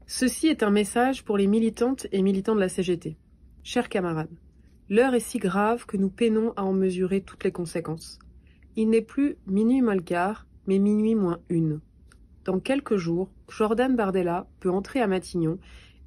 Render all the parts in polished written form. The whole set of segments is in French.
Ceci est un message pour les militantes et militants de la CGT. Chers camarades, l'heure est si grave que nous peinons à en mesurer toutes les conséquences. Il n'est plus minuit moins le quart, mais minuit moins une. Dans quelques jours, Jordan Bardella peut entrer à Matignon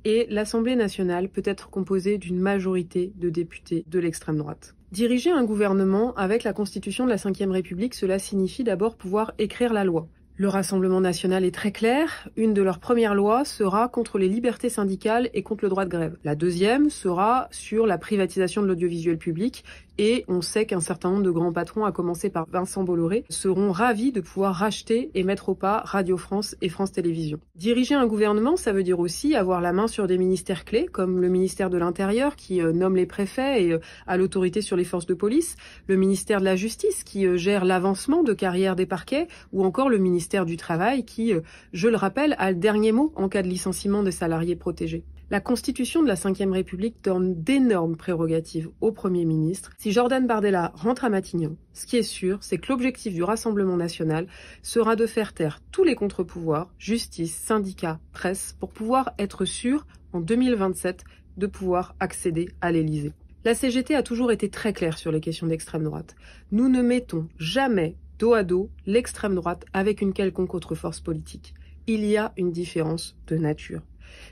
et l'Assemblée nationale peut être composée d'une majorité de députés de l'extrême droite. Diriger un gouvernement avec la Constitution de la Ve République, cela signifie d'abord pouvoir écrire la loi. Le Rassemblement national est très clair, une de leurs premières lois sera contre les libertés syndicales et contre le droit de grève. La deuxième sera sur la privatisation de l'audiovisuel public et on sait qu'un certain nombre de grands patrons, à commencer par Vincent Bolloré, seront ravis de pouvoir racheter et mettre au pas Radio France et France Télévisions. Diriger un gouvernement, ça veut dire aussi avoir la main sur des ministères clés, comme le ministère de l'Intérieur qui nomme les préfets et a l'autorité sur les forces de police, le ministère de la Justice qui gère l'avancement de carrière des parquets, ou encore le ministère du Travail qui, je le rappelle, a le dernier mot en cas de licenciement des salariés protégés. La Constitution de la Ve République donne d'énormes prérogatives au Premier ministre. Si Jordan Bardella rentre à Matignon, ce qui est sûr, c'est que l'objectif du Rassemblement national sera de faire taire tous les contre-pouvoirs, justice, syndicats, presse, pour pouvoir être sûr, en 2027, de pouvoir accéder à l'Élysée. La CGT a toujours été très claire sur les questions d'extrême droite. Nous ne mettons jamais dos à dos l'extrême droite avec une quelconque autre force politique. Il y a une différence de nature.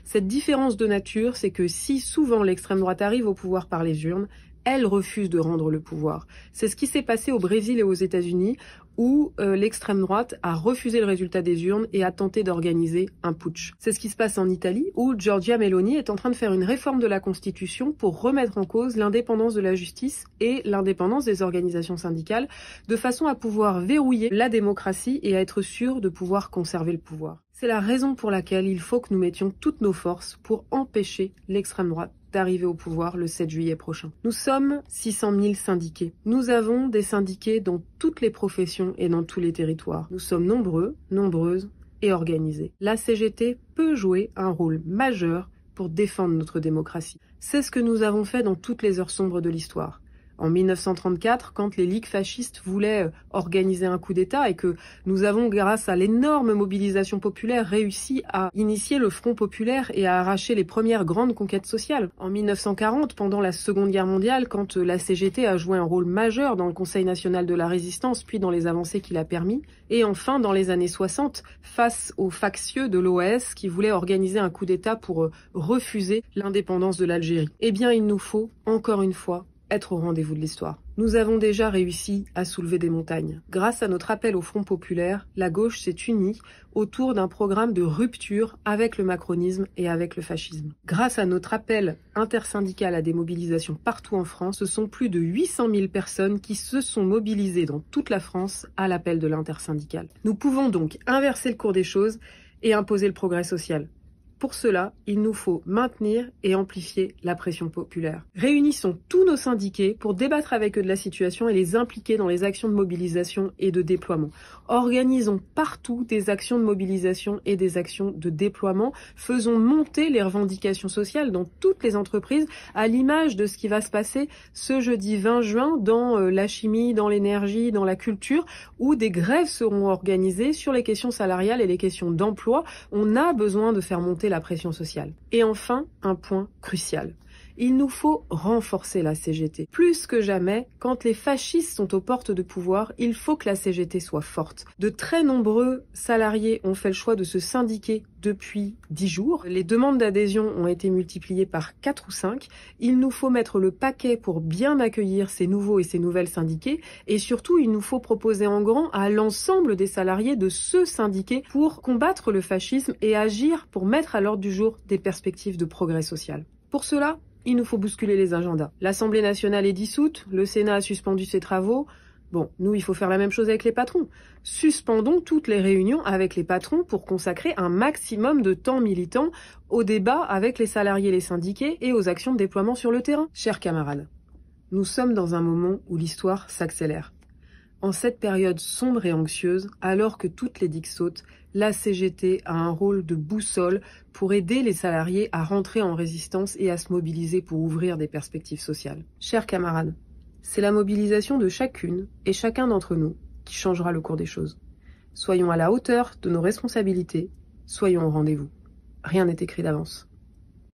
Cette différence de nature, c'est que si souvent l'extrême droite arrive au pouvoir par les urnes, elle refuse de rendre le pouvoir. C'est ce qui s'est passé au Brésil et aux États-Unis, où l'extrême droite a refusé le résultat des urnes et a tenté d'organiser un putsch. C'est ce qui se passe en Italie, où Giorgia Meloni est en train de faire une réforme de la Constitution pour remettre en cause l'indépendance de la justice et l'indépendance des organisations syndicales, de façon à pouvoir verrouiller la démocratie et à être sûr de pouvoir conserver le pouvoir. C'est la raison pour laquelle il faut que nous mettions toutes nos forces pour empêcher l'extrême droite d'arriver au pouvoir le 7 juillet prochain. Nous sommes 600 000 syndiqués. Nous avons des syndiqués dans toutes les professions et dans tous les territoires. Nous sommes nombreux, nombreuses et organisés. La CGT peut jouer un rôle majeur pour défendre notre démocratie. C'est ce que nous avons fait dans toutes les heures sombres de l'histoire. En 1934, quand les ligues fascistes voulaient organiser un coup d'État et que nous avons, grâce à l'énorme mobilisation populaire, réussi à initier le Front populaire et à arracher les premières grandes conquêtes sociales. En 1940, pendant la Seconde Guerre mondiale, quand la CGT a joué un rôle majeur dans le Conseil national de la résistance, puis dans les avancées qu'il a permis. Et enfin, dans les années 60, face aux factieux de l'OAS qui voulaient organiser un coup d'État pour refuser l'indépendance de l'Algérie. Eh bien, il nous faut, encore une fois, être au rendez-vous de l'histoire. Nous avons déjà réussi à soulever des montagnes. Grâce à notre appel au Front populaire, la gauche s'est unie autour d'un programme de rupture avec le macronisme et avec le fascisme. Grâce à notre appel intersyndical à des mobilisations partout en France, ce sont plus de 800 000 personnes qui se sont mobilisées dans toute la France à l'appel de l'intersyndical. Nous pouvons donc inverser le cours des choses et imposer le progrès social. Pour cela, il nous faut maintenir et amplifier la pression populaire. Réunissons tous nos syndiqués pour débattre avec eux de la situation et les impliquer dans les actions de mobilisation et de déploiement. Organisons partout des actions de mobilisation et des actions de déploiement. Faisons monter les revendications sociales dans toutes les entreprises, à l'image de ce qui va se passer ce jeudi 20 juin dans la chimie, dans l'énergie, dans la culture, où des grèves seront organisées sur les questions salariales et les questions d'emploi. On a besoin de faire monter la pression sociale. Et enfin, un point crucial. Il nous faut renforcer la CGT. Plus que jamais, quand les fascistes sont aux portes de pouvoir, il faut que la CGT soit forte. De très nombreux salariés ont fait le choix de se syndiquer depuis 10 jours. Les demandes d'adhésion ont été multipliées par 4 ou 5. Il nous faut mettre le paquet pour bien accueillir ces nouveaux et ces nouvelles syndiqués. Et surtout, il nous faut proposer en grand à l'ensemble des salariés de se syndiquer pour combattre le fascisme et agir pour mettre à l'ordre du jour des perspectives de progrès social. Pour cela, il nous faut bousculer les agendas. L'Assemblée nationale est dissoute, le Sénat a suspendu ses travaux. Bon, nous, il faut faire la même chose avec les patrons. Suspendons toutes les réunions avec les patrons pour consacrer un maximum de temps militant au débat avec les salariés et les syndiqués et aux actions de déploiement sur le terrain. Chers camarades, nous sommes dans un moment où l'histoire s'accélère. En cette période sombre et anxieuse, alors que toutes les digues sautent, la CGT a un rôle de boussole pour aider les salariés à rentrer en résistance et à se mobiliser pour ouvrir des perspectives sociales. Chers camarades, c'est la mobilisation de chacune et chacun d'entre nous qui changera le cours des choses. Soyons à la hauteur de nos responsabilités, soyons au rendez-vous. Rien n'est écrit d'avance.